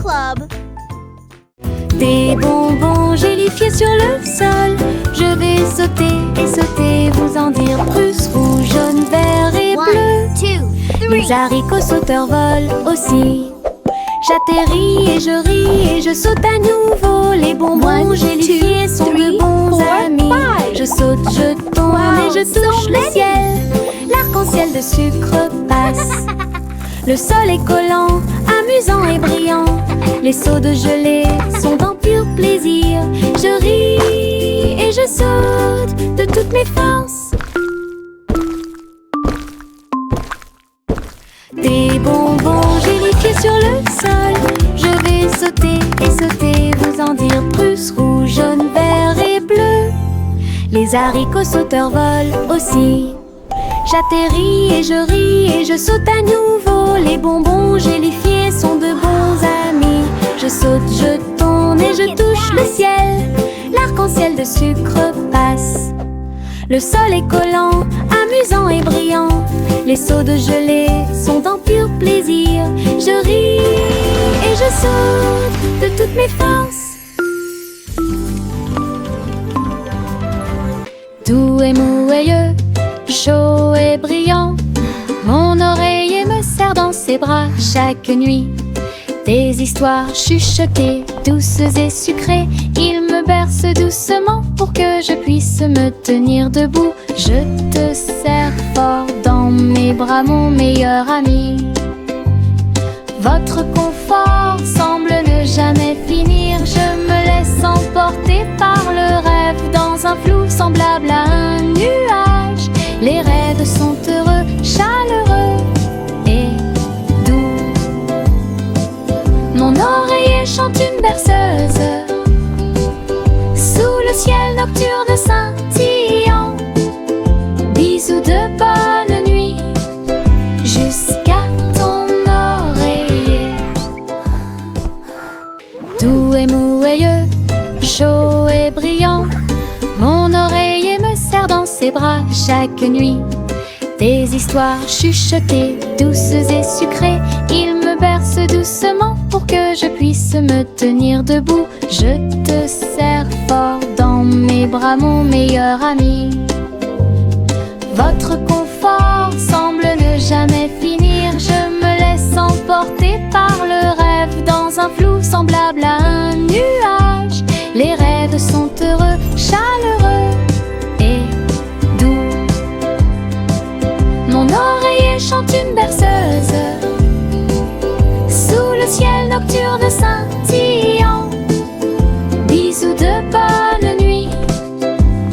Club. Des bonbons gélifiés sur le sol. Je vais sauter et sauter, vous en dire plus. Rouge, jaune, vert et bleu. 1, 2, 3. Les haricots sauteurs volent aussi. J'atterris et je ris et je saute à nouveau. Les bonbons gélifiés sont de bons amis. Je saute, je tourne et je touche le ciel. L'arc-en-ciel de sucre passe. Le sol est collant, amusant et brillant. Les seaux de gelée sont d'un pur plaisir. Je ris et je saute de toutes mes forces. Des bonbons gélifiés sur le sol. Je vais sauter et sauter, vous en dire plus. Rouge, jaune, vert et bleu. Les haricots sauteurs volent aussi. J'atterris et je ris et je saute à nouveau. Les bonbons gélifiés sont de bons amis. Je saute, je tourne et je touche le ciel. L'arc-en-ciel de sucre passe. Le sol est collant, amusant et brillant. Les seaux de gelée sont d'un pur plaisir. Je ris et je saute de toutes mes forces. Doux et moelleux, chaud et brillant, mon oreiller me serre dans ses bras chaque nuit. Des histoires chuchotées, douces et sucrées, il me berce doucement pour que je puisse me tenir debout. Je te serre fort dans mes bras, mon meilleur ami. Votre confort semble ne jamais finir. Je me laisse emporter par le rêve dans un flou semblable à un nuage. Les rêves sont heureux, chaleureux et doux. Mon oreiller chante une berceuse sous le ciel nocturne scintillant. Bisous de bonne nuit jusqu'à ton oreiller. Doux et moelleux, chaud et brillant, mon oreiller me serre dans ses bras chaque nuit. Des histoires chuchotées, douces et sucrées, il me berce doucement pour que je puisse me tenir debout. Je te serre fort dans mes bras, mon meilleur ami. Votre confort semble ne jamais finir. Je me laisse emporter par le rêve dans un flou semblable à un nuage. Les rêves sont heureux, chaleureux et doux. Mon oreiller chante une berceuse sous le ciel nocturne scintillant. Bisous de bonne nuit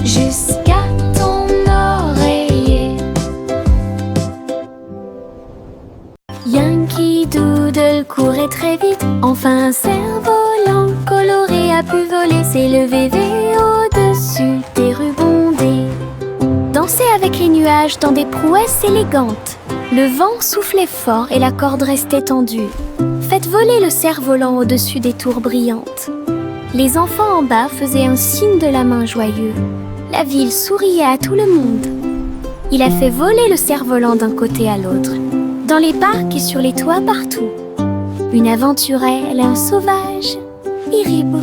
jusqu'à ton oreiller. Yankee Doodle courait très vite. Enfin un cerf-volant coloré a pu voler, s'élever au-dessus des rues bondées. Danser avec les nuages dans des prouesses élégantes. Le vent soufflait fort et la corde restait tendue. Faites voler le cerf-volant au-dessus des tours brillantes. Les enfants en bas faisaient un signe de la main joyeux. La ville souriait à tout le monde. Il a fait voler le cerf-volant d'un côté à l'autre, dans les parcs et sur les toits partout. Une aventurelle, un sauvage, Iribo.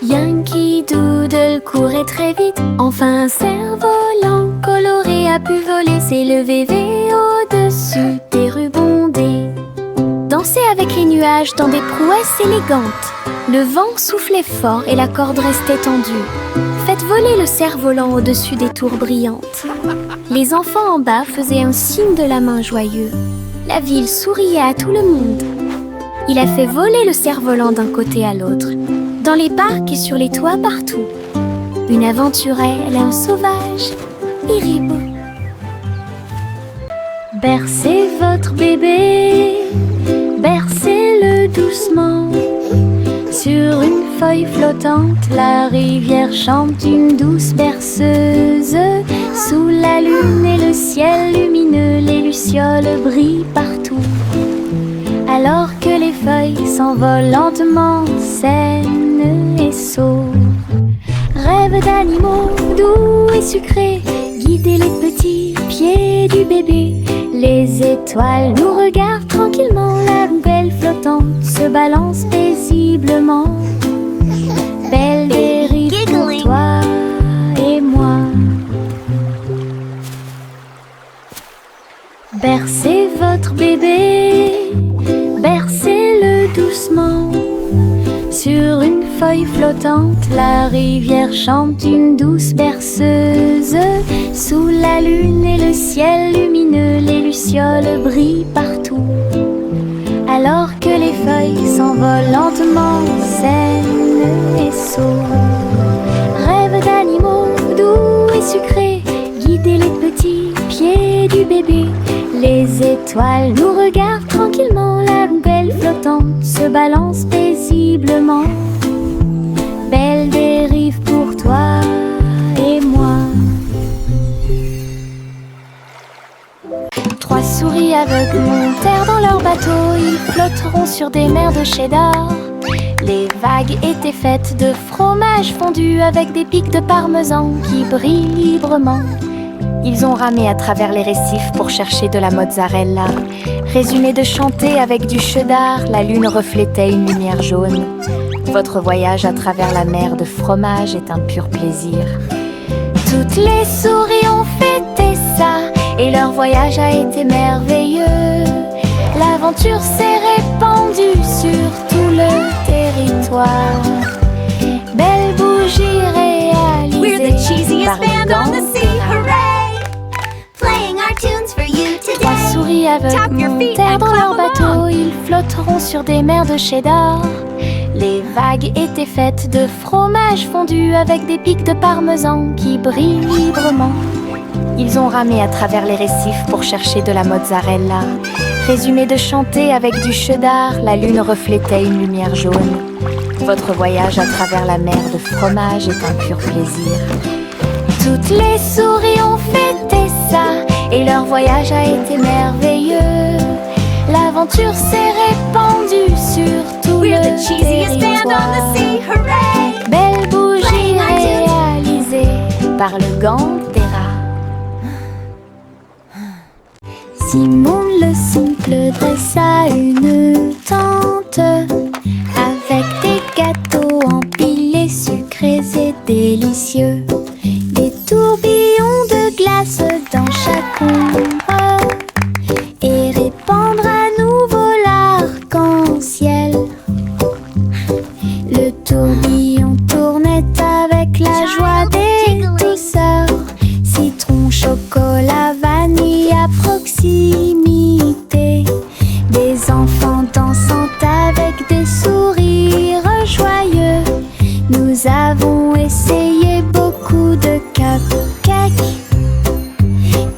Yankee Doodle courait très vite. Enfin un cerf-volant coloré a pu voler, s'élever au-dessus des rues bondées. Danser avec les nuages dans des prouesses élégantes. Le vent soufflait fort et la corde restait tendue. Faites voler le cerf-volant au-dessus des tours brillantes. Les enfants en bas faisaient un signe de la main joyeux. La ville souriait à tout le monde. Il a fait voler le cerf-volant d'un côté à l'autre, dans les parcs et sur les toits partout. Une aventurelle, un sauvage, Iribo. Bercez votre bébé, bercez-le doucement. Sur une feuille flottante, la rivière chante une douce berceuse. Sous la lune et le ciel lumineux, les lucioles brillent partout. Alors que les feuilles s'envolent lentement, saines et sauves. Rêve d'animaux doux et sucrés, guider les petits pieds du bébé. Les étoiles nous regardent tranquillement, la belle flottante se balance paisiblement. Belle dérive pour toi et moi. Bercez votre bébé, bercez-le doucement. Sur une feuille flottante, la rivière chante une douce berceuse. Sous la lune et le ciel lumineux, les lucioles brillent partout. Alors que les feuilles s'envolent lentement, saines et sauves. Rêve d'animaux doux et sucrés, guider les petits pieds du bébé. Les étoiles nous regardent tranquillement, la poubelle flottante se balance paisiblement. Belle dérive pour toi et moi. Trois souris aveugles montèrent dans leur bateau, ils flotteront sur des mers de cheddar. Les vagues étaient faites de fromage fondu avec des pics de parmesan qui brillent librement. Ils ont ramé à travers les récifs pour chercher de la mozzarella. Résumé de chanter avec du cheddar, la lune reflétait une lumière jaune. Votre voyage à travers la mer de fromage est un pur plaisir. Toutes les souris ont fêté ça et leur voyage a été merveilleux. L'aventure s'est répandue sur tout le territoire. Belle bougie réalisée. We're the cheesiest par band on the sea, Gantera. hooray! Playing our tunes for you Trois today. souris aveugles Tap your feet montèrent and dans leur clap bateau, along. ils flotteront sur des mers de cheddar. Les vagues étaient faites de fromage fondu avec des pics de parmesan qui brillent librement. Ils ont ramé à travers les récifs pour chercher de la mozzarella. Résumé de chanter avec du cheddar, la lune reflétait une lumière jaune. Votre voyage à travers la mer de fromage est un pur plaisir. Toutes les souris ont fêté ça et leur voyage a été merveilleux. L'aventure s'est répandue sur tout We're le the cheesiest band on the territoire. sea, hooray! Belle bougie Playing our tunes. réalisée par le Gantera. Simon le simple dressa une tente avec des gâteaux empilés, sucrés et délicieux. Des tourbillons de glace dans chaque ombre et répandre à nouveau l'arc-en-ciel. Le tourbillon tournait avec la joie des douceurs. Citron, chocolat, vanille à proximité. Des enfants dansant avec des sourires joyeux. Nous avons essayé beaucoup de cupcakes.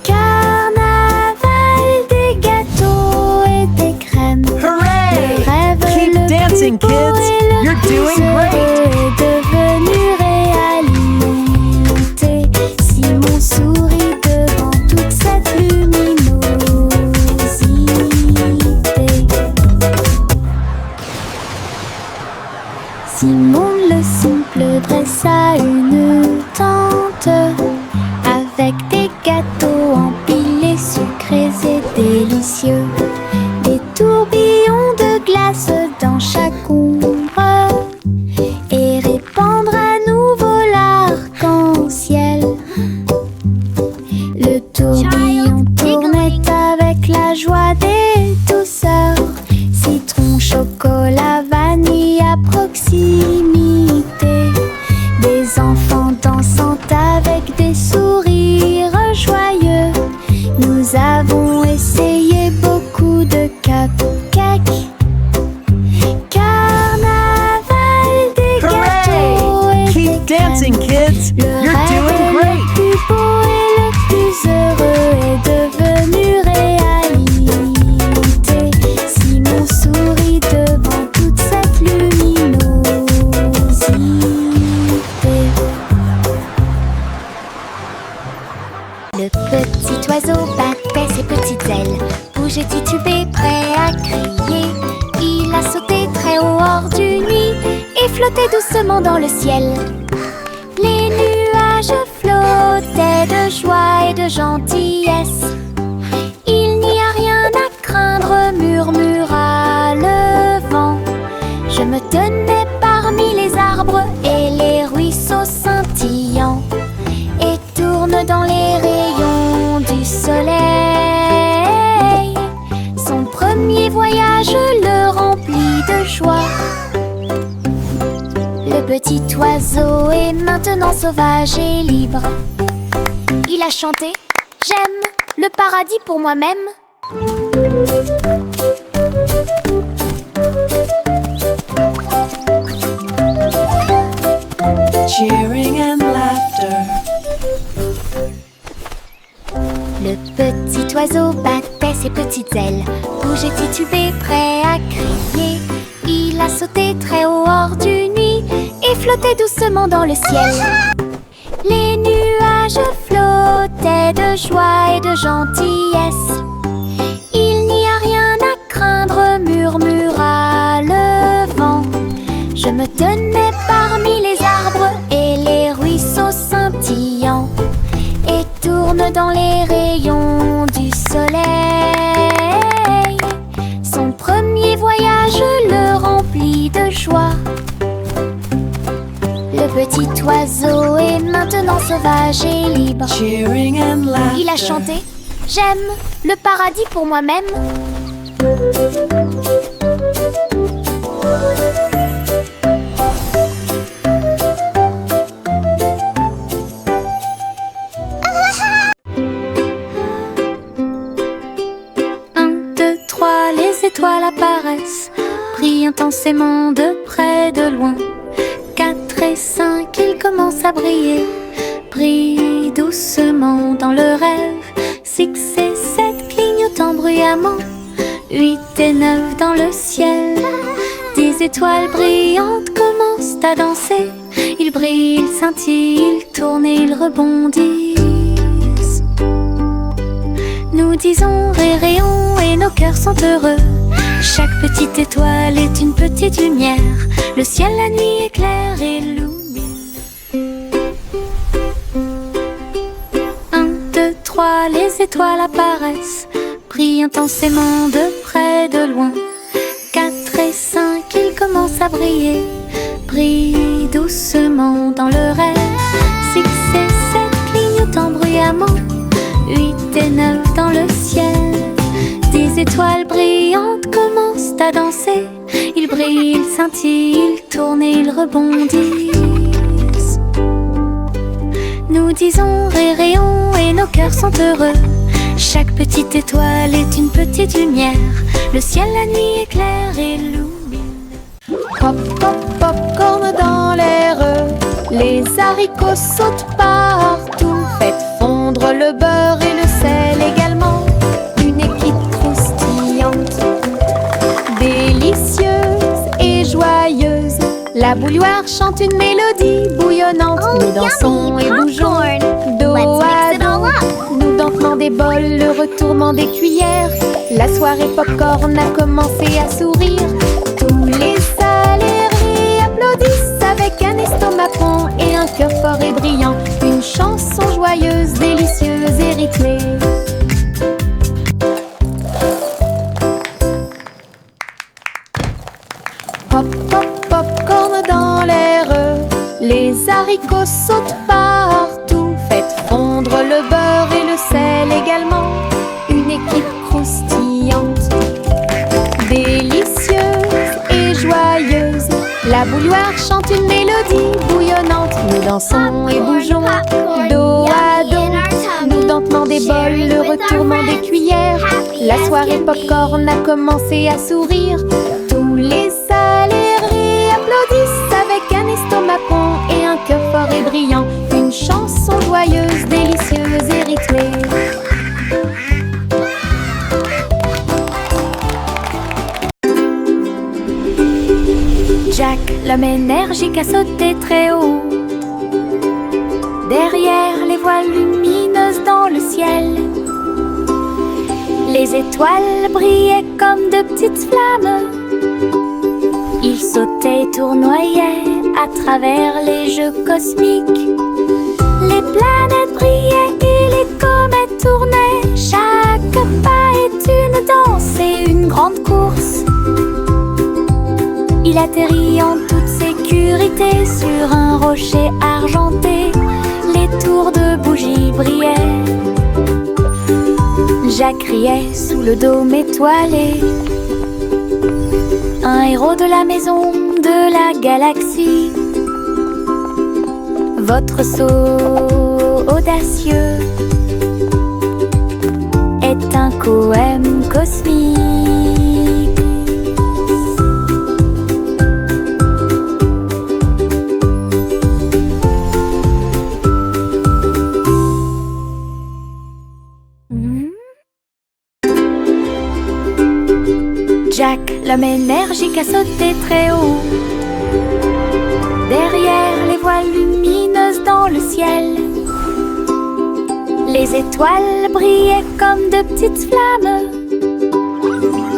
Carnaval, des gâteaux et des crèmes. Hooray! Le rêve Keep le dancing, plus beau kids. et le You're plus doing great. heureux est devenu réalité. Simon sourit devant toute cette luminosité. Simon le simple dressa une tente avec des gâteaux empilés, sucrés et délicieux. Des tourbillons de glace dans chaque ombre et répandre à nouveau l'arc-en-ciel. Le tourbillon tournait avec la joie des douceurs. Citron, chocolat, vanille à proximité. Des enfants dansant avec des sourires joyeux. Nous avons essayé beaucoup de cupcakes. Carnaval, des gâteaux et Keep des dancing, crèmes. kids. Le You're rêve doing le great. plus beau et le plus heureux est devenu réalité. Simon sourit devant toute cette luminosité. Le petit oiseau battait ses petites ailes, bougeait, titubé, prêt à crier. Il a sauté très haut hors du nid et flottait doucement dans le ciel. Les nuages flottaient de joie et de gentillesse. Il n'y a rien à craindre, murmura le vent. joie. Le petit oiseau est maintenant sauvage et libre. Il a chanté « J'aime le paradis pour moi-même ». Cheering and laughter. Le petit oiseau battait ses petites ailes, bougeait titubé, prêt à crier. Il a sauté très haut hors du nuit et flottait doucement dans le ciel. Les nuages flottaient de joie et de gentillesse. Il n'y a rien à craindre, murmura le vent. Je me tenais parmi les arbres et les ruisseaux scintillants et tourne dans les rayons du soleil. Son premier voyage le remplit de joie. Le petit oiseau est maintenant sauvage et libre. Cheering and laughter. Il a chanté « J'aime le paradis pour moi-même ». Les étoiles apparaissent, brillent intensément de près, de loin. 4 et 5, ils commencent à briller, brillent doucement dans le rêve. 6 et 7, clignotant bruyamment. 8 et 9 dans le ciel. 10 étoiles brillantes commencent à danser. Ils brillent, ils scintillent, ils tournent et ils rebondissent. Nous disons réréons et nos cœurs sont heureux. Chaque petite étoile est une petite lumière. Le ciel la nuit éclaire et illumine. 1, 2, 3, les étoiles apparaissent, brillent intensément de près, de loin. 4 et 5, ils commencent à briller, brillent doucement dans le rêve. 6 et 7, clignotant bruyamment. 8 et 9 dans le ciel. 10 étoiles brillantes commencent à danser. Ils brillent, ils scintillent, ils tournent et ils rebondissent. Nous disons réréons et nos cœurs sont heureux. Chaque petite étoile est une petite lumière. Le ciel la nuit éclaire et illumine. Pop, pop, popcorn dans l'air. Les haricots sautent partout. Faites fondre le beurre et le sel également. Une équipe croustillante, délicieuse et joyeuse. La bouilloire chante une mélodie bouillonnante. Nous dansons et bougeons dos à dos. Nous dentement des bols, le retournement des cuillères. La soirée popcorn a commencé à sourire. Tous les salariés applaudissent avec un estomac rond et un cœur fort et brillant. Une chanson joyeuse, délicieuse et rythmée. Pop, pop, popcorn dans l'air. Les haricots sautent partout. Faites fondre le beurre et le sel également. Une équipe croustillante, délicieuse et joyeuse. La bouilloire chante une mélodie bouillonnante. Nous dansons et bougeons dos à dos. Nous dentement des bols, le retournement des cuillères. La soirée popcorn a commencé à sourire. Tous les salariés applaudissent avec un estomac rond et un cœur fort et brillant. Une chanson joyeuse, délicieuse et rythmée. Jack, l'homme énergique, a sauté très haut. Derrière les voiles lumineuses dans le ciel, les étoiles brillaient comme de petites flammes. Il sautait et tournoyait à travers les jeux cosmiques. Les planètes brillaient et les comètes tournaient. Chaque pas est une danse et une grande course. Il atterrit en toute sécurité sur un rocher argenté. Les tours de bougies brillaient. Jack riait sous le dôme étoilé. Un héros de la maison de la galaxie. Votre saut audacieux est un poème cosmique. Jack, l'homme énergique, a sauté très haut. Derrière les voiles lumineuses dans le ciel, les étoiles brillaient comme de petites flammes.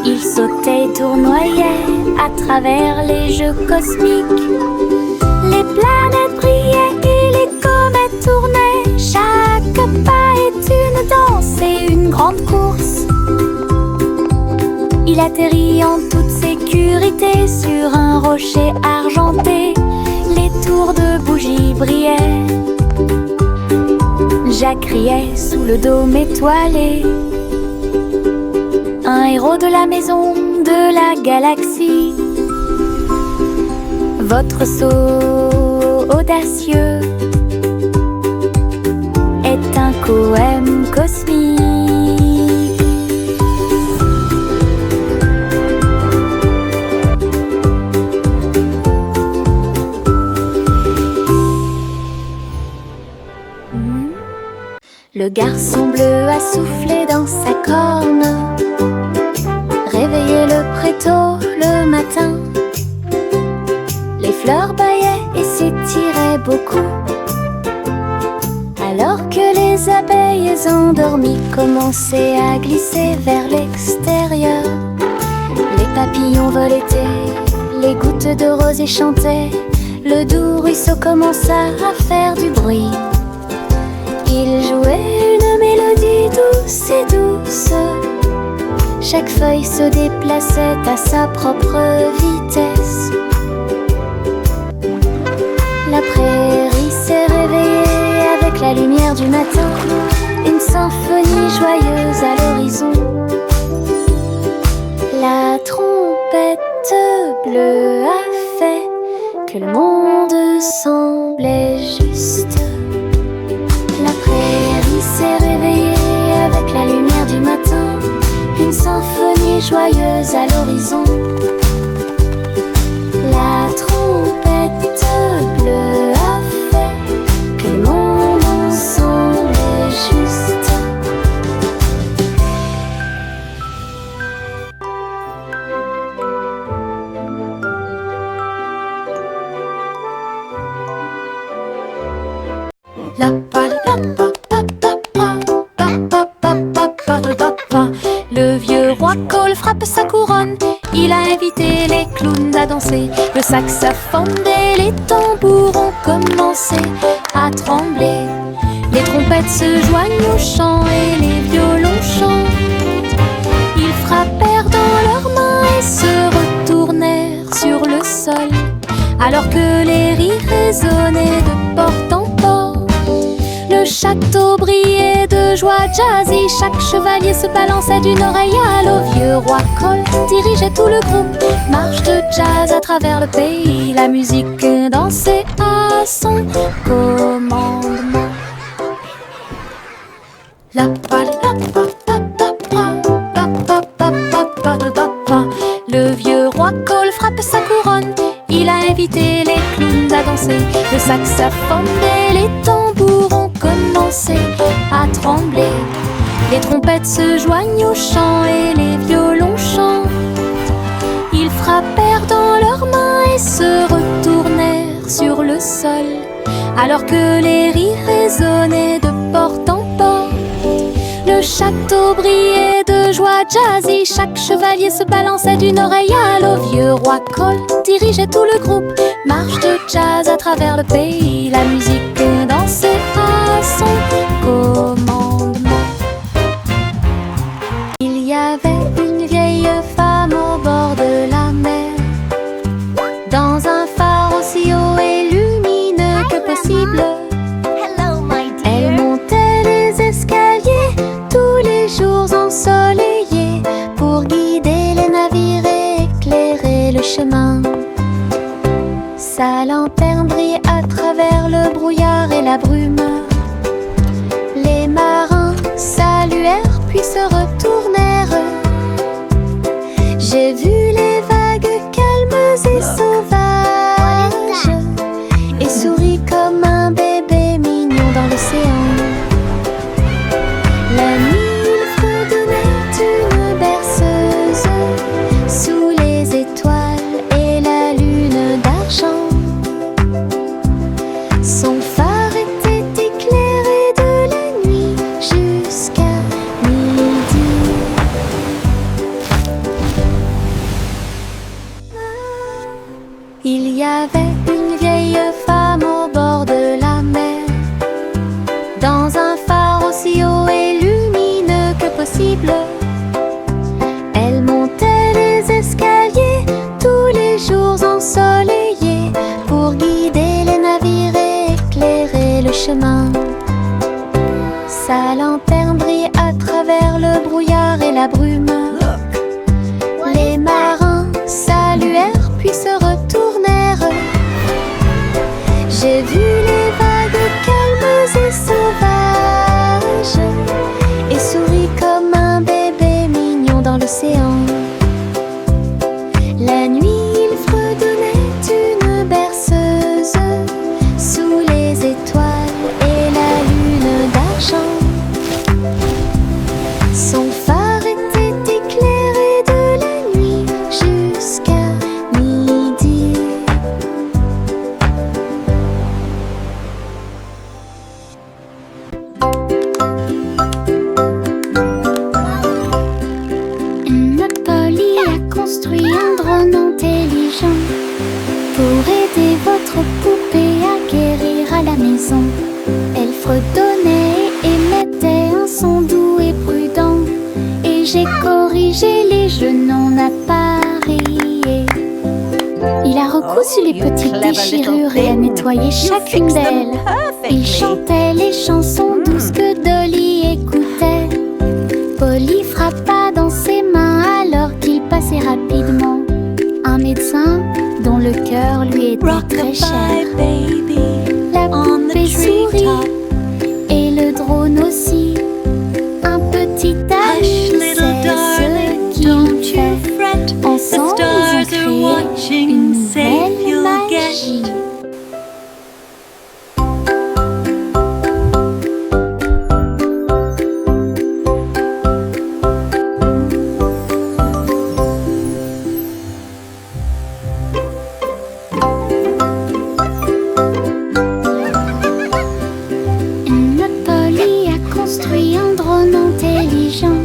Il sautait et tournoyait à travers les jeux cosmiques. Les planètes brillaient et les comètes tournaient. Chaque pas est une danse et une grande course. Il atterrit en toute sécurité sur un rocher argenté. Les tours de bougies brillaient. Jack riait sous le dôme étoilé. Un héros de la maison de la galaxie. Votre saut audacieux est un poème cosmique. Le garçon bleu a soufflé dans sa corne, réveillé le prétôt le matin. Les fleurs bâillaient et s'étiraient beaucoup, alors que les abeilles endormies commençaient à glisser vers l'extérieur. Les papillons voletaient, les gouttes de rosée chantaient. Le doux ruisseau commença à faire du bruit. Il jouait une mélodie douce et douce. Chaque feuille se déplaçait à sa propre vitesse. La prairie s'est réveillée avec la lumière du matin. Une symphonie joyeuse à l'horizon. La trompette bleue a fait que le monde semblait juste. La prairie s'est réveillée avec la lumière du matin. Une symphonie joyeuse à l'horizon. La trompette bleue a fait que le monde semblait juste. Le vieux roi Cole frappe sa couronne. Il a invité les clowns à danser. Le saxophone et les tambours ont commencé à trembler. Les trompettes se joignent au chant et les violons chantent. Ils frappèrent dans leurs mains et se retournèrent sur le sol, alors que les rires résonnaient de porte en porte. Le château brillait de joie jazzy. Chaque chevalier se balançait d'une oreille à l'autre. Vieux roi Cole dirigeait tout le groupe. Marche de jazz à travers le pays. La musique dansait à son commandement. Le vieux roi Cole frappe sa couronne. Il a invité les clowns à danser. Le saxophone et les tambours ont commencé à trembler. Les trompettes se joignent au chant et les violons chantent. Ils frappèrent dans leurs mains et se retournèrent sur le sol, alors que les rires résonnaient de porte en porte. Le château brillait de joie jazzy. Chaque chevalier se balançait d'une oreille à l'autre. Vieux roi Cole dirigeait tout le groupe. Marche de jazz à travers le pays. La musique dansait à son commandement. Il y avait une vieille femme au bord de la mer, dans un phare aussi haut et lumineux que possible. Elle montait les escaliers tous les jours ensoleillés pour guider les navires et éclairer le chemin. Sa lanterne brille à travers le brouillard et la brume. Les marins saluèrent puis se retournèrent. J'ai vu les vagues calmes et sauvages et souris comme un bébé mignon dans l'océan. La nuit, il fredonnait une berceuse sous les étoiles et la lune d'argent. Son phare était éclairé de la nuit jusqu'à midi. Il y avait une vieille femme au bord de la mer, dans un phare aussi haut et lumineux que possible. Elle montait les escaliers tous les jours ensoleillés pour guider les navires et éclairer le chemin. Sa lanterne brille à travers le brouillard et la brume. Les marins saluèrent puis se retournèrent. J'ai vu les vagues calmes et sauvages et souris comme un bébé mignon dans l'océan. La nuit, il fredonnait une berceuse sous les étoiles et la lune d'argent. Son phare était éclairé de la nuit jusqu'à midi. Notre Polly a construit un drone intelligent pour aider votre poupée à guérir à la maison. Elle fredonnait et émettait un son doux et prudent, et j'ai corrigé les jeux non appareillés. Il a recousu les petites déchirures et a nettoyé chacune d'elles. Il chantait les chansons douces que Dolly écoutait. Polly frappa dans ses mains alors qu'il passait rapidement. Un médecin dont le cœur lui était très cher. La poupée sourit et le drone aussi. Un petit ami, c'est ce qu'il fait. Ensemble, ils ont créé une nouvelle magie. Notre Polly a construit un drone intelligent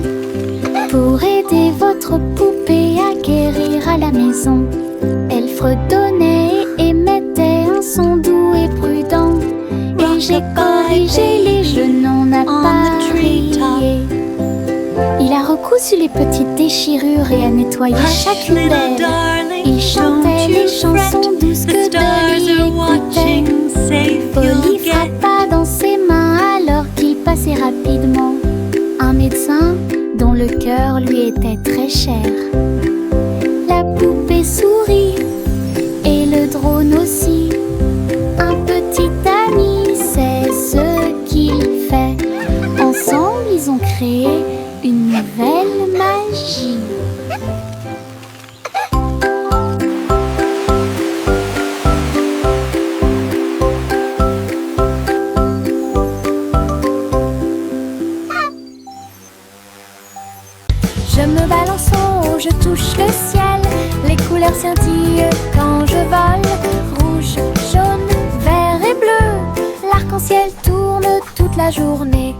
pour aider votre poupée à guérir à la maison. Elle fredonnait et émettait un son doux et prudent, et j'ai corrigé les jeux non appareillés. Il a recousu les petites déchirures et a nettoyé chacune d'elles. Il chantait les chansons douces que Dolly écoutait. Polly frappa dans ses mains alors qu'il passait rapidement. Un médecin dont le cœur lui était très cher. La poupée sourit et le drone aussi. Un petit ami, c'est ce qu'il fait. Ensemble, ils ont créé une nouvelle magie. Je me balance en haut, je touche le ciel. Les couleurs scintillent quand je vole. Rouge, jaune, vert et bleu. L'arc-en-ciel tourne toute la journée.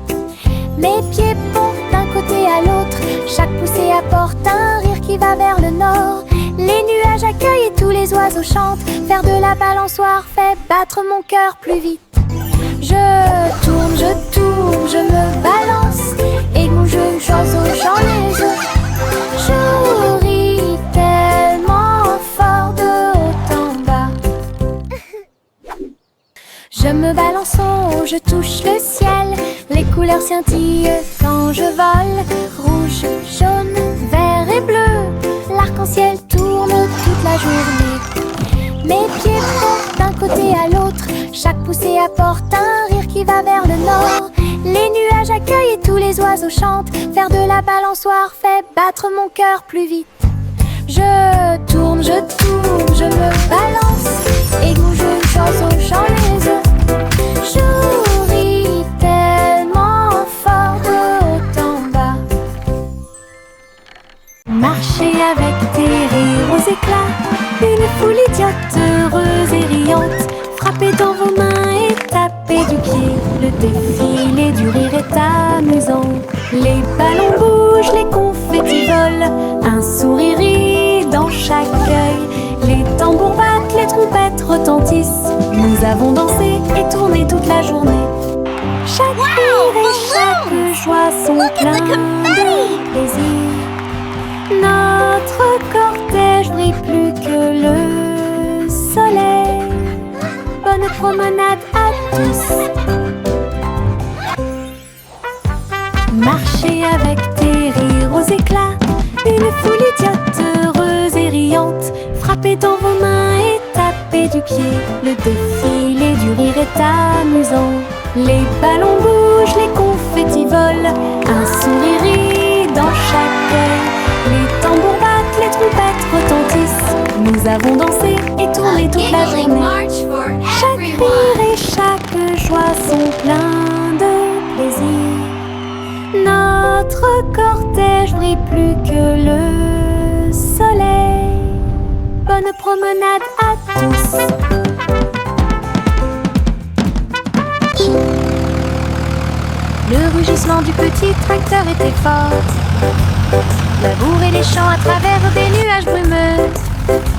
Mes pieds pompent d'un côté à l'autre. Chaque poussée apporte un rire qui va vers le nord. Les nuages accueillent et tous les oiseaux chantent. Faire de la balançoire fait battre mon cœur plus vite. Je tourne, je me balance. Et mon jeu d'oiseau, j'en ai jeu. Je ris tellement fort de haut en bas. Je me balance en haut, je touche le ciel. Les couleurs scintillent quand je vole. Rouge, jaune, vert et bleu. L'arc-en-ciel tourne toute la journée. pousser apporte un rire qui va vers le nord. Les nuages accueillent et tous les oiseaux chantent. Faire de la balançoire fait battre mon cœur plus vite. Je tourne, je me balance. Et où je oiseaux chant les œufs. Je ris tellement fort de haut en bas. Marcher avec tes rires aux éclats. Une foule idiote, heureuse et riante. Frapper dans vos mains et taper du pied. Le défilé du rire est amusant. Les ballons bougent, les confettis volent. Un sourire rit dans chaque œil. Les tambours battent, les trompettes retentissent. Nous avons dansé et tourné toute la journée. Chaque rire et chaque joie sont pleins de plaisir. Notre cortège brille plus que le soleil. Bonne promenade à tous. Marcher avec tes rires aux éclats. Une foule idiote, heureuse et riante. Frapper dans vos mains et taper du pied. Le défilé du rire est amusant. Les ballons bougent, les confettis volent. Un sourire rit dans chaque œil. Les tambours battent, les trompettes retentissent. Nous avons dansé et tourné toute la journée. Chaque rire et chaque joie sont pleins de plaisir. Notre cortège brille plus que le soleil. Bonne promenade à tous. Le rugissement du petit tracteur était fort. Labouraient les champs à travers des nuages brumeux.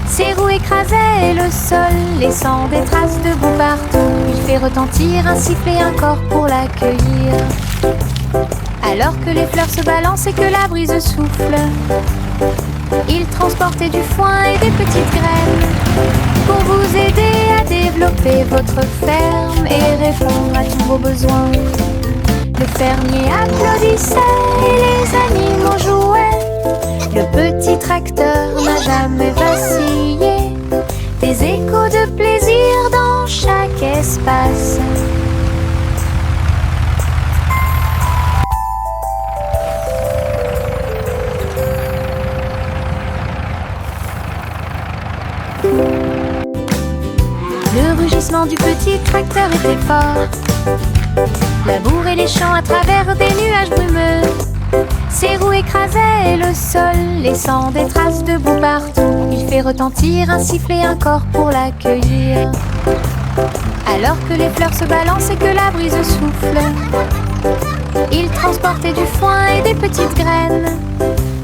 Ses roues écrasaient le sol, laissant des traces de boue partout. Il fait retentir un sifflet, un corps pour l'accueillir. Alors que les fleurs se balancent et que la brise souffle, il transportait du foin et des petites graines pour vous aider à développer votre ferme et répondre à tous vos besoins. Le fermier applaudissait et les animaux jouaient. Le petit tracteur n'a jamais vacillé. Des échos de plaisir dans chaque espace. Le rugissement du petit tracteur était fort. Labourer les champs à travers des nuages brumeux. Ses roues écrasaient le sol, laissant des traces de boue partout. Il fait retentir un sifflet, un corps pour l'accueillir. Alors que les fleurs se balancent et que la brise souffle, il transportait du foin et des petites graines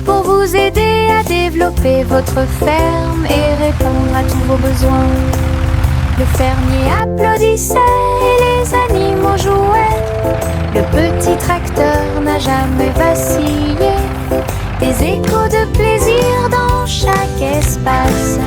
pour vous aider à développer votre ferme et répondre à tous vos besoins. Le fermier applaudissait et les animaux jouaient. Le petit tracteur n'a jamais vacillé. Des échos de plaisir dans chaque espace.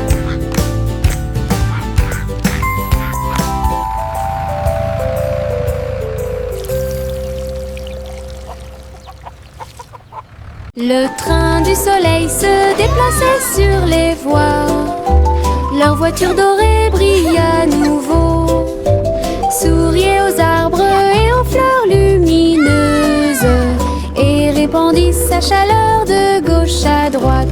Le train du soleil se déplaçait sur les voies. Leur voiture dorée brille à nouveau. Souriait aux arbres et aux fleurs lumineuses et répandit sa chaleur de gauche à droite.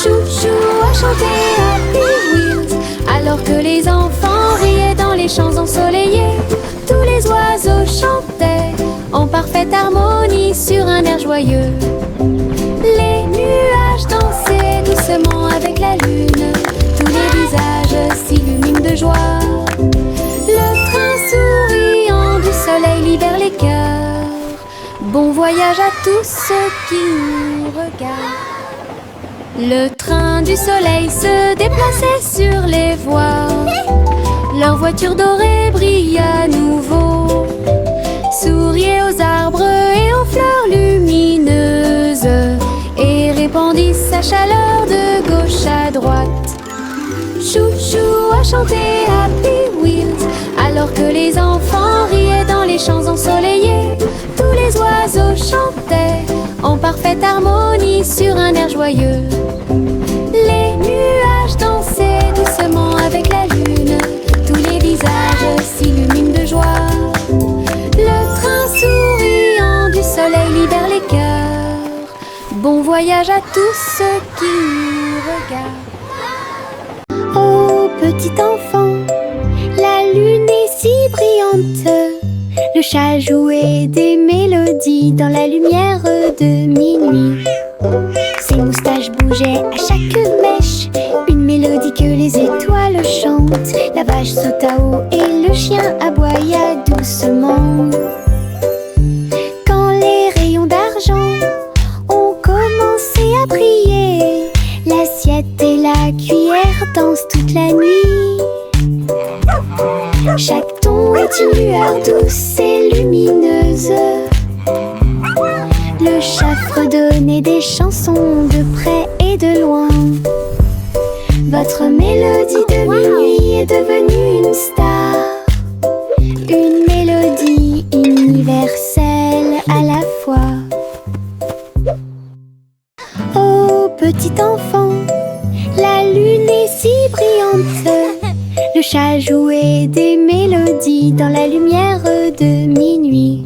Chou-chou a chanté Happy Wheels alors que les enfants riaient dans les champs ensoleillés. Tous les oiseaux chantaient en parfaite harmonie sur un air joyeux. Les nuages dansaient doucement avec la lune. Tous les visages s'illuminent de joie. Le train souriant du soleil libère les cœurs. Bon voyage à tous ceux qui nous regardent. Le train du soleil se déplaçait sur les voies. Leur voiture dorée brille à nouveau. Souriait aux arbres et aux fleurs lumineuses et répandit sa chaleur de gauche à droite. Chou-chou a chanté Happy Wheels alors que les enfants riaient dans les champs ensoleillés. Tous les oiseaux chantaient en parfaite harmonie sur un air joyeux. Les nuages dansaient doucement avec la lune. Tous les visages s'illuminaient voyage à tous ceux qui nous regardent. Oh petit enfant, la lune est si brillante. Le chat jouait des mélodies dans la lumière de minuit. Ses moustaches bougeaient à chaque mèche, une mélodie que les étoiles chantent. La vache sauta haut et le chien aboya doucement. Quand les rayons d'argent ont commencé à briller, l'assiette et la cuillère dansent toute la nuit. Chaque ton est une lueur douce et lumineuse. Le chat fredonnait des chansons de près et de loin. Votre mélodie de minuit est devenue une star, une mélodie universelle à la fois. Oh petit enfant, la lune est si brillante. Le chat jouait des mélodies dans la lumière de minuit.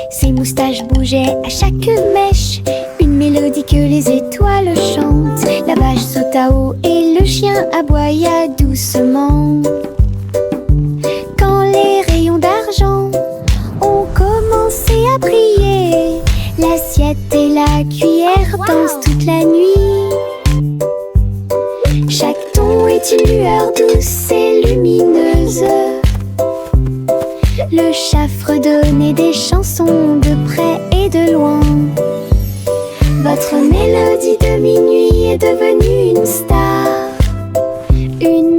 Ses moustaches bougeaient à chaque mèche, une mélodie que les étoiles chantent. La vache sauta haut et le chien aboya doucement. Quand les rayons d'argent ont commencé à briller, l'assiette et la cuillère dansent toute la nuit. Chaque ton est une lueur douce et lumineuse. Le chat fredonnait des chansons de près et de loin. Votre mélodie de minuit est devenue une star, une